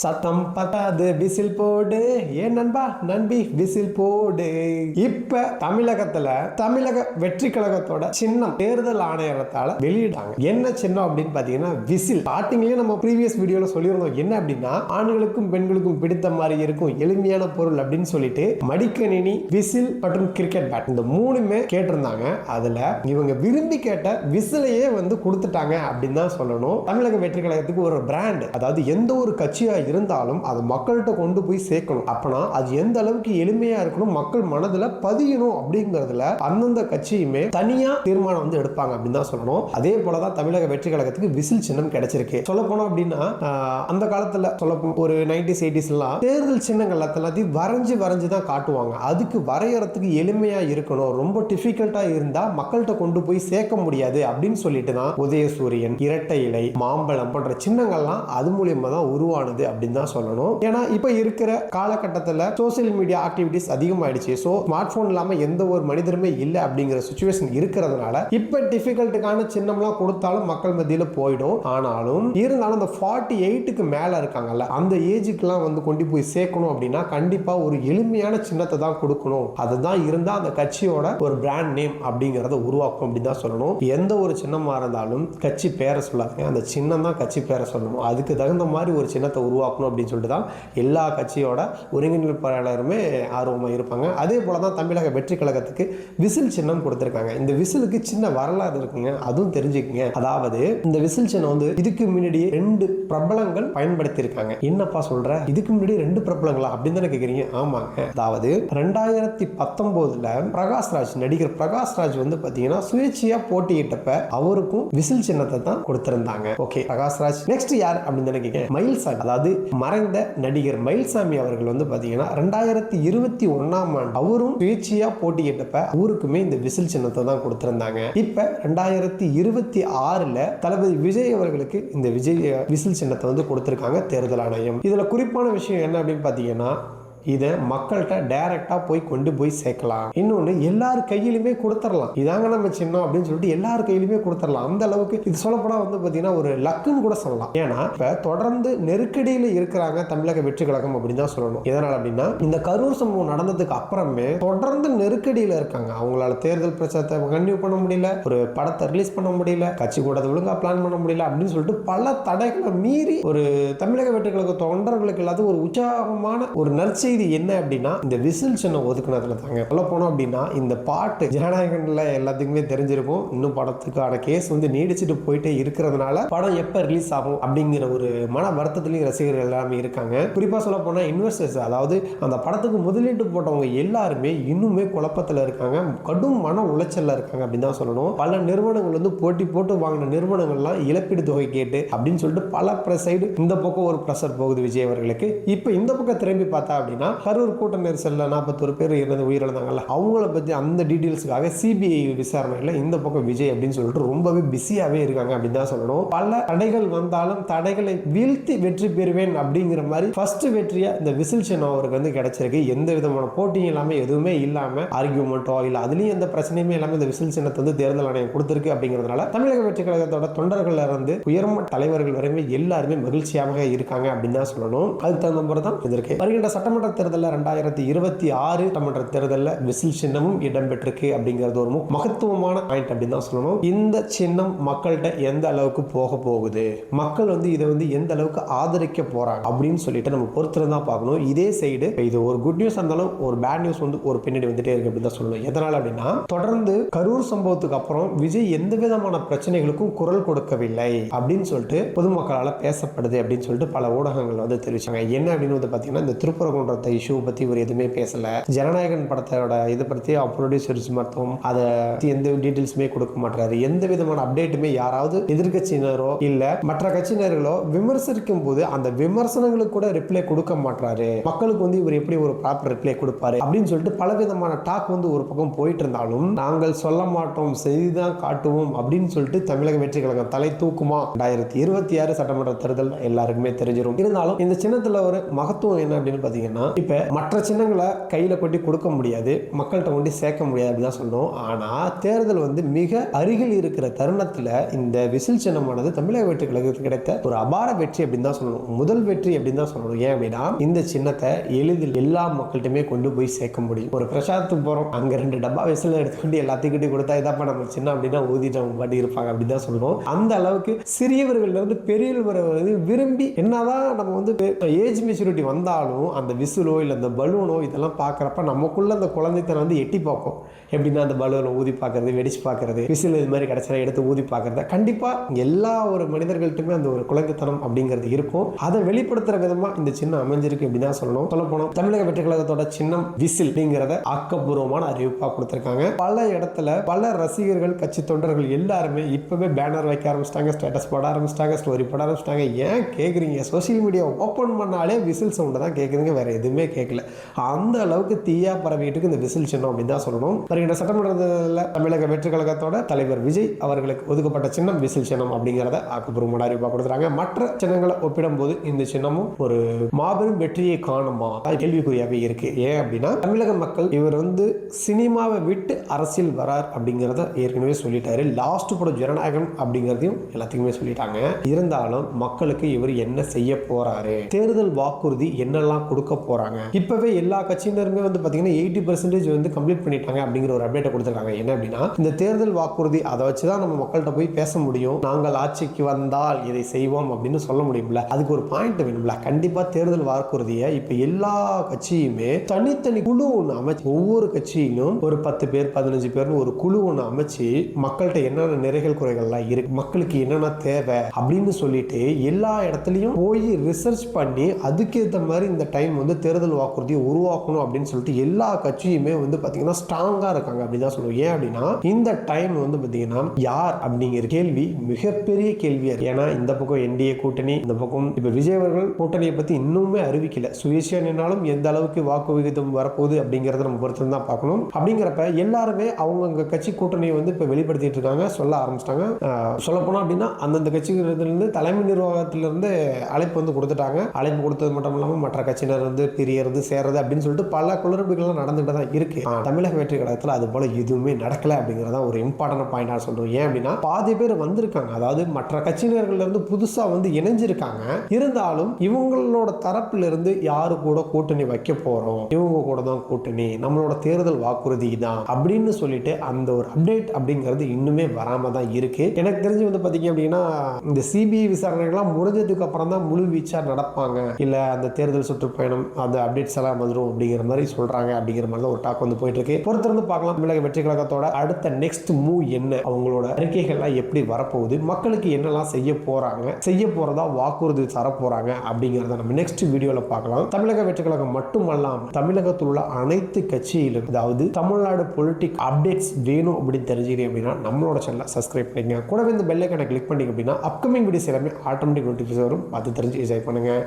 சத்தம் பத்தாது விசில் போடு ஏன் நண்பா நண்பி விசில் போடு. இப்ப தமிழக வெற்றி கழகத்தோட சின்னம் தேர்தல் ஆணையத்தால வெளியிட்டாங்க. என்ன சின்னம் அப்படின்னு பாத்தீங்கன்னா விசில். ஸ்டார்டிங்லயே நம்ம ப்ரீவியஸ் வீடியோல சொல்லியிருந்தோம் என்ன அப்படின்னா ஆண்களுக்கும் பெண்களுக்கும் பிடித்த மாதிரி இருக்கும் எளிமையான பொருள் அப்படின்னு சொல்லிட்டு மடிக்கணினி, விசில் மற்றும் கிரிக்கெட் பேட் இந்த மூணுமே கேட்டிருந்தாங்க. அதுல இவங்க விரும்பி கேட்ட விசிலையே கொடுத்துட்டாங்க அப்படின்னு தான் சொல்லணும். தமிழக வெற்றி கழகத்துக்கு ஒரு பிராண்ட், அதாவது எந்த ஒரு கட்சியா இருந்தாலும் அது மக்கள்கிட்ட கொண்டு போய் சேர்க்கணும். அப்பனா அது எந்த அளவுக்கு எளிமையா இருக்கணும், மக்கள் மனதுல பதியணும் அப்படிங்கறதுல அந்தந்த கட்சியுமே தனியா தீர்மானம் எடுப்பாங்க அப்படின்னு தான் சொல்லணும். அதே போலதான் தமிழக வெற்றி கழகத்துக்கு விசில் சின்னம் கிடைச்சிருக்கு. சொல்ல போனோம் அப்படின்னா அந்த காலத்துல ஒரு 90s 80s எல்லாம் தேர்தல் சின்னங்கள் எல்லாத்தையும் வரைஞ்சு தான் காட்டுவாங்க. அதுக்கு வரையறதுக்கு எளிமையா இருக்கணும், ரொம்ப டிஃபிகல்ட்டா இருந்தா மக்கள்கிட்ட கொண்டு போய் சேர்க்க முடியாது அப்படின்னு சொல்லிட்டு தான் உதயசூரியன், இரட்டை இலை, மாம்பழம் போன்ற சின்னங்கள்லாம் அது மூலியமா தான் உருவானது அப்படின்னு தான் சொல்லணும். ஏன்னா இப்ப இருக்கிற காலகட்டத்தில் சோசியல் மீடியா ஆக்டிவிட்டிஸ் அதிகமாயிடுச்சு. ஸோ ஸ்மார்ட் போன் இல்லாம எந்த ஒரு மனிதருமே இல்லை அப்படிங்கிற சுச்சுவேஷன் இருக்கிறதுனால இப்ப டிஃபிகல்ட்டுக்கான சின்னம்லாம் கொடுத்தாலும் மக்கள் மத்தியில போயிடும். ஆனாலும் இருந்தாலும் அந்த 48க்கு மேல இருக்காங்கல்ல அந்த ஏஜுக்குலாம் கொண்டு போய் சேர்க்கணும் அப்படின்னா கண்டிப்பா ஒரு எளிமையான சின்னத்தை தான் கொடுக்கணும். அதுதான் இருந்தா அந்த கட்சியோட ஒரு பிராண்ட் நேம் அப்படிங்கறத உருவாக்கும் அப்படின்னு தான் சொல்லணும். எந்த ஒரு சின்னமா இருந்தாலும் கட்சி பேரை சொல்லாதீங்க, அந்த சின்னம் தான் கட்சி பேரை சொல்லணும். அதுக்கு தகுந்த மாதிரி ஒரு சின்னத்தை உருவாக்கணும் அப்படின்னு சொல்லிட்டு தான் எல்லா கட்சியோட ஒருங்கிணைப்பாளருமே ஆர்வமா இருப்பாங்க. அதே போல தான் தமிழக வெற்றி கழகத்துக்கு விசில் சின்னம் கொடுத்திருக்காங்க. இந்த விசிலுக்கு சின்ன வரலாறு இருக்குங்க, அதுவும் தெரிஞ்சுக்கங்க. அதாவது இந்த விசில் சின்னம் இதுக்கு முன்னாடி 2 பிரபலங்கள் பயன்படுத்தி இருக்காங்க. என்னப்பா சொல்ற, இதுக்கு முன்னாடி 2 பிரபலங்களா அப்படின்னு தானே கேக்குறீங்க? ஆமாங்க. அதாவது 2019ல பிரகாஷ்ராஜ், நடிகர் பிரகாஷ்ராஜ் பாத்தீங்கன்னா சுயேட்சையா போட்டியிட்டப்ப அவருக்கும் விசில் சின்னத்தை தான் கொடுத்திருந்தாங்க. ஓகே, பிரகாஷ்ராஜ். நெக்ஸ்ட் யார் அப்படின்னு தானே கேக்குறீங்க? மயில்சாமி, அதாவது மறைந்த நடிகர் மயில்சாமி அவர்கள் பாத்தீங்கன்னா 2021ஆம் ஆண்டு அவரும் சுயேட்சையா போட்டியிட்டப்ப அவருக்குமே இந்த விசில் சின்னத்தை தான் கொடுத்திருந்தாங்க. இப்ப 2026ல தளபதி விஜய் அவர்களுக்கு இந்த விசில் சின்னத்தை கொடுத்திருக்காங்க தேர்தல் ஆணையம். இதுல குறிப்பான விஷயம் என்ன அப்படின்னு பாத்தீங்கன்னா இதை மக்கள்கிட்ட டைரக்டா கொண்டு போய் சேர்க்கலாம். இன்னொன்னு எல்லார் கையிலுமே கொடுத்துடலாம். இதாங்க நம்ம சின்னம் அப்படின்னு சொல்லிட்டு எல்லார் கையிலுமே கொடுத்துடலாம். அந்த அளவுக்கு இது சொல்லப்போனா பாத்தீங்கன்னா ஒரு லக்குன்னு கூட சொல்லலாம். ஏன்னா இப்ப தொடர்ந்து நெருக்கடியில இருக்கிறாங்க தமிழக வெற்றி கழகம் அப்படின்னு தான் சொல்லணும். எதனால அப்படின்னா இந்த கரூர் சம்பவம் நடந்ததுக்கு அப்புறமே தொடர்ந்து நெருக்கடியில இருக்காங்க. அவங்களால தேர்தல் பிரச்சாரத்தை கண்டினியூ பண்ண முடியல, ஒரு படத்தை ரிலீஸ் பண்ண முடியல, கட்சி கூட ஒழுங்கா பிளான் பண்ண முடியல அப்படின்னு சொல்லிட்டு பல தடைகளை மீறி ஒரு தமிழக வெற்றி கழக தொண்டர்களுக்கு இல்லாத ஒரு உற்சாகமான ஒரு நற்செய்தி என்ன அப்படின்னா இந்த விசில் சின்னம் ஒதுக்குனதுல தாங்க. சொல்ல போனோம் அப்படின்னா இந்த பாட்டு ஜனநாயகன்ல எல்லாத்துக்குமே தெரிஞ்சிருக்கும். இன்னும் படத்துக்கான கேஸ் நீடிச்சுட்டு போயிட்டே இருக்கிறதுனால படம் எப்ப ரிலீஸ் ஆகும் அப்படிங்கிற ஒரு மன வருத்தத்திலையும் ரசிகர்கள் எல்லாமே இருக்காங்க. குறிப்பா சொல்ல போனா இன்வெஸ்டர்ஸ், அதாவது அந்த படத்துக்கு முதலீட்டு போட்டவங்க எல்லாருமே இன்னுமே குழப்பத்துல இருக்காங்க, கடும் மன உளைச்சல்ல இருக்காங்க அப்படின்னு தான் சொல்லணும். பல நிறுவனங்கள் போட்டி போட்டு வாங்கின நிறுவனங்கள்லாம் இழப்பீடு தொகை கேட்டு அப்படின்னு சொல்லிட்டு பல சைடு இந்த பக்கம் ஒரு பிரஷர் போகுது விஜய் அவர்களுக்கு. இப்ப இந்த பக்கம் திரும்பி பார்த்தா அப்படின்னா கரூர் கூட்ட நெரிசல்ல 41 பேர் உயிரிழந்தாங்கல்ல அவங்கள பத்தி அந்த டீடைல்ஸ்க்காக சிபிஐ விசாரணையில இந்த பக்கம் விஜய் அப்படின்னு சொல்லிட்டு ரொம்பவே பிஸியாவே இருக்காங்க அப்படின்னு தான் சொல்லணும். பல தடைகள் வந்தாலும் தடைகளை வீழ்த்தி வெற்றி பெறுவேன் அப்படிங்கிற மாதிரி ஃபர்ஸ்ட் வெற்றியா இந்த விசில் சின்னம் அவருக்கு கிடைச்சிருக்கு. எந்த விதமான போட்டியும் இல்லாம எதுவுமே இல்லாம ஆர்கியூமெண்ட்டோ இல்ல அதுலயும் எந்த பிரச்சனையுமே இல்லாம இந்த விசில் சின்னத்தை தேர்தல் ஆணையம் கொடுத்திருக்கு. அப்படிங்கிறதுனால தமிழக வெற்றி கழகத்தோட தொண்டர்கள் இருந்து உயர்மட்ட தலைவர்கள் வரைமே எல்லாருமே மகிழ்ச்சியாக இருக்காங்க அப்படின்னு தான் சொல்லணும். அதுக்கு தகுந்த மாதிரி தான் இருக்கு. வருகின்ற சட்டமன்ற தேர்தலில் 2026 சட்டமன்ற தேர்தலில் விசில் சின்னமும் இடம்பெற்றிருக்கு அப்படிங்கிறது ஒரு மகத்துவமான பாயிண்ட் அப்படின்னு தான் சொல்லணும். இந்த சின்னம் மக்கள்கிட்ட எந்த அளவுக்கு போக போகுது, மக்கள் இதை எந்த அளவுக்கு ஆதரிக்க போறாங்க அப்படின்னு சொல்லிட்டு நம்ம பொறுத்திருந்தா பார்க்கணும். இதே சைடு இது ஒரு குட் நியூஸ் இருந்தாலும் ஒரு பேட் நியூஸ் ஒரு பின்னாடி வந்துட்டே இருக்கு அப்படின்னு தான் சொல்லணும். எதனால அப்படின்னா தொடர்ந்து கரூர் சம்பவத்துக்கு அப்புறம் விஜய் எந்த விதமான பிரச்சனைகளுக்கும் குரல் கொடுக்கவில்லை அப்படின்னு சொல்லிட்டு பொதுமக்களால் பேசப்படுது அப்படின்னு சொல்லிட்டு பல ஊடகங்கள் தெரிவிச்சாங்க. என்ன அப்படின்னு பாத்தீங்கன்னா இந்த திருப்பரங்குன்றத்தை இஷ்யூ பத்தி ஒரு எதுவுமே பேசல, ஜனநாயகன் படத்தோட இதை பத்தி ப்ரொடியூசர்ஸ் மொத்தம் அதை எந்த டீடைல்ஸுமே கொடுக்க மாட்டாரு, எந்த விதமான அப்டேட்டுமே யாராவது எதிர்கட்சியினரோ இல்ல மற்ற கட்சியினர்களோ விமர்சிக்கும் போது அந்த விமர்சனங்களுக்கு கூட ரிப்ளை கொடுக்க மாட்டாரு, மக்களுக்கு இவர் எப்படி ஒரு ப்ராப்பர் ரிப்ளை கொடுப்பாரு அப்படின்னு சொல்லிட்டு பல விதமான டாக் ஒரு பக்கம் போயிட்டு இருந்தாலும் நாங்கள் சொல்ல மாட்டோம் செய்திதான் காட்டுவோம் அப்படின்னு சொல்லிட்டு தமிழக வெற்றி கழகம் தலை தூக்குமா 2026 சட்டமன்ற தேர்தல் எல்லாருக்குமே தெரிஞ்சிடும். இருந்தாலும் இந்த சின்னத்துல ஒரு மகத்துவம் என்ன அப்படின்னு பாத்தீங்கன்னா இப்ப மற்ற சின்னங்களை கையில கொண்டு கொடுக்க முடியாது, மக்கள்கிட்ட கொண்டு சேர்க்க முடியாது அப்படிதான் சொன்னோம். ஆனா தேர்தல் வந்து மிக அருகில் இருக்கிற தருணத்துல இந்த விசில் சின்னமானது தமிழக வெற்றி கழகத்துக்கு கிடைத்த ஒரு அபார வெற்றி அப்படின்னு தான் சொல்லணும். முதல் வெற்றி அப்படின்னு தான் சொல்லணும். ஏன் அப்படின்னா இந்த சின்னத்தை எளிதில் எல்லா மக்கள்கிட்டயுமே கொண்டு போய் சேர்க்க முடியும். ஒரு பிரசாதத்துக்கு போறோம், அங்க 2 டப்பா விசில் எடுத்துக்கொண்டு எல்லாத்துக்கிட்டே கொடுத்தா இதாப்பா நம்ம சின்ன அப்படின்னா ஊதிட்டு அவங்க பாட்டி இருப்பாங்க அப்படின்னு தான் சொல்லணும். அந்த அளவுக்கு சிறியவர்கள் இருந்து பெரியவர் வந்து விரும்பி, என்னதான் நம்ம வந்து ஏஜ் மெச்சூரிட்டி வந்தாலும் அந்த விசிலோ இல்லை அந்த பலூனோ இதெல்லாம் பார்க்குறப்ப நமக்குள்ள அந்த குழந்தைத்தனம் வந்து எட்டி பார்க்கும். எப்படின்னா அந்த பலூனை ஊதி பார்க்கறது, வெடிச்சு பார்க்கறது, விசில் இது மாதிரி கிடைச்சா எடுத்து ஊதி பார்க்கறது, கண்டிப்பாக எல்லா ஒரு மனிதர்கள்ட்டுமே அந்த ஒரு குழந்தைத்தனம் அப்படிங்கிறது இருக்கும். அதை வெளிப்படுத்துற விதமா இந்த சின்னம் அமைஞ்சிருக்கு அப்படின்னு தான் சொல்லணும். சொல்ல போனோம் தமிழக வெற்றி கழகத்தோட சின்னம் விசில் அப்படிங்கிறத ஆக்கப்பூர்வமான அறிவிப்பாக கொடுத்துருக்காங்க. பல இடத்துல பல ரசிகர்கள், கட்சி தொண்டர்கள் எல்லாருமே இப்பவே பேனர் வைக்க ஆரம்பிச்சிட்டாங்க, ஸ்டேட்டஸ் போட ஆரம்பிச்சிட்டாங்க, ஸ்டோரி போட ஆரம்பிச்சிட்டாங்க. ஏன் கேட்குறீங்க? சோசியல் மீடியா ஓப்பன் பண்ணாலே விசில் சவுண்டை தான் கேட்குறீங்க, வேற எதுவுமே கேட்கல. அந்த அளவுக்கு தீயா பரவிட்டு இந்த விசில் சின்னம் அப்படின்னு தான் சொல்லணும். வருகின்ற சட்டமன்றத்தில் தமிழக வெற்றி கழகத்தோட தலைவர் விஜய் அவர்களுக்கு ஒதுக்கப்பட்ட சின்னம் விசில் சின்னம் அப்படிங்கிறத ஆக்கப்பூர்வமான அறிவிப்பாக கொடுத்துறாங்க. மற்ற சின்னங்களை ஒப்பிடும்போது இந்த சின்னமும் ஒரு மாபெரும் வெற்றியை காணுமா கேள்விக்குறியாவே இருக்கு. ஏன் அப்படின்னா தமிழக மக்கள் இவர் வந்து சினிமாவை விட்டு அரசியல் வரார் அப்படிங்கிறத ஏற்கனவே சொல்லிட்டாரு. லாஸ்ட் படம் ஜனநாயகம் அப்படிங்கிறதையும் எல்லாத்துக்குமே சொல்லிட்டாங்க. இருந்தாலும் மக்களுக்கு இவர் என்ன செய்ய போறாரு, தேர்தல் வாக்குறுதி என்னெல்லாம் கொடுக்க போறாங்க, இப்பவே எல்லா கட்சியினருமே வந்து பாத்தீங்கன்னா 80% வந்து கம்ப்ளீட் பண்ணிட்டாங்க அப்படிங்கிற ஒரு அப்டேட்டை கொடுத்துருக்காங்க. என்ன அப்படின்னா இந்த தேர்தல் வாக்குறுதி அதை வச்சுதான் நம்ம மக்கள்கிட்ட போய் பேச முடியும். நாங்கள் ஆட்சிக்கு வந்தால் இதை செய்வோம் அப்படின்னு சொல்ல முடியும்ல, அதுக்கு ஒரு பாயிண்ட் வேணும்ல. கண்டிப்பா தேர்தல் வாக்குறுதியை இப்ப எல்லா கட்சியுமே தனித்தனி குழு ஒன்று அமைச்சு, ஒவ்வொரு கட்சியிலும் ஒரு 10 பேர் 15 பேர்னு ஒரு குழு ஒன்று அமைச்சு மக்கள்கிட்ட என்னென்ன நிறைகள் குறைகள்லாம் இருக்கு, மக்களுக்கு என்னென்ன தேவை அப்படின்னு சொல்லிட்டு எல்லா இடத்துலையும் போய் ரிசர்ச் பண்ணி அதுக்கேற்ற மாதிரி இந்த டைம் வந்து தேர்தல் வாக்குறுதியை உருவாக்கணும் அப்படின்னு சொல்லிட்டு எல்லா கட்சியுமே வந்து பாத்தீங்கன்னா ஸ்ட்ராங்கா இருக்காங்க அப்படின்னு தான் சொல்லுவோம். ஏன் அப்படின்னா இந்த டைம் வந்து பாத்தீங்கன்னா யார் அப்படிங்கிற கேள்வி மிகப்பெரிய கேள்வியா இருக்கு. ஏன்னா இந்த பக்கம் என்டிஏ கூட்டணி, இந்த பக்கம் இப்ப விஜய் அவர்கள் கூட்டணியை பத்தி இன்னுமே அறிவிக்கல. சுயேட்சையா நின்னாலும் எந்த அளவுக்கு வாக்கு விகிதம் வரப்போகுது அப்படிங்கறத நம்ம பொறுத்து தான் பார்க்கணும். அப்படிங்கிறப்ப எல்லாருமே அவங்க கட்சி கூட்டணியை வந்து இப்ப வெளிப்படுத்திட்டு இருக்காங்க, சொல்ல ஆரம்பிச்சிட்டாங்க. சொல்ல போனா அப்படின்னா அந்தந்த கட்சிகளிலிருந்து தலைமை நிர்வாகத்திலிருந்து அழைப்பு வந்து கொடுத்துட்டாங்க. அழைப்பு கொடுத்தது மட்டும் இல்லாம மற்ற கட்சியினர் வந்து பிரியறது சேரது அப்படின்னு சொல்லிட்டு பல குளறுபடிகள் நடந்துட்டு தான் இருக்கு. தமிழக வெற்றி கழகத்தில் அது போல எதுவுமே நடக்கல அப்படிங்கறத ஒரு இம்பார்ட்டன்ட் பாயிண்டா சொல்றோம். ஏன் அப்படின்னா பாதி பேர் வந்திருக்காங்க, அதாவது மற்ற கட்சியினர்கள் இருந்து புதுசா வந்து இணைஞ்சிருக்காங்க. இருந்தாலும் இவங்களோட தரப்புல இருந்து யாரு கூட கூட்டணி வைக்க போறோம், இவங்க கூட தான் கூட்டணி, நம்மளோட தேர்தல் வாக்குறுதி தான் அப்படின்னு சொல்லிட்டு அந்த ஒரு அப்டேட் அப்படிங்கிறது இன்னுமே வராம தான் இருக்கு. எனக்கு தெரிஞ்சு வந்து பாத்தீங்க அப்படின்னா இந்த சிபிஐ விசாரணைகள்லாம் முடிஞ்சதுக்கு அப்புறம் தான் முழு வீச்சா நடப்பாங்க, இல்ல அந்த தேர்தல் சுற்றுப்பயணம் அந்த அப்டேட்ஸ் எல்லாம் வந்துடும் அப்படிங்கிற மாதிரி சொல்றாங்க. அப்படிங்கிற மாதிரி ஒரு டாக் வந்து போயிட்டு இருக்கு. பொறுத்திருந்து பார்க்கலாம் தமிழக வெற்றி கழகத்தோட அடுத்த நெக்ஸ்ட் மூவ் என்ன, அவங்களோட அறிக்கைகள்லாம் எப்படி வரப்போகுது, மக்களுக்கு என்னெல்லாம் செய்ய போறாங்க, செய்ய போறதா வாக்குறுதி தர போறாங்க அப்படிங்கிறத நம்ம நெக்ஸ்ட் வீடியோல பார்க்கலாம். தமிழக வெற்றி கழகம் மட்டுமல்லாம தமிழகத்தில் உள்ள அனைத்து கட்சியிலும், அதாவது தமிழ்நாடு பொலிட்டிக் அப்டேட்ஸ் வேணும் அப்படின்னு தெரிஞ்சுக்கிறீங்க அப்படின்னா நம்மளோட சேனலை சப்ஸ்கிரைப் பண்ணிங்க. கூடவே இந்த பெல் ஐகானை கிளிக் பண்ணிங்க அப்படின்னா அப்கமிங் வீடியோஸ் எல்லாமே ஆட்டோமேட்டிக் நோட்டிஃபிகேஷன் வரும், பார்த்து தெரிஞ்சு என்ஜாய் பண்ணுங்க.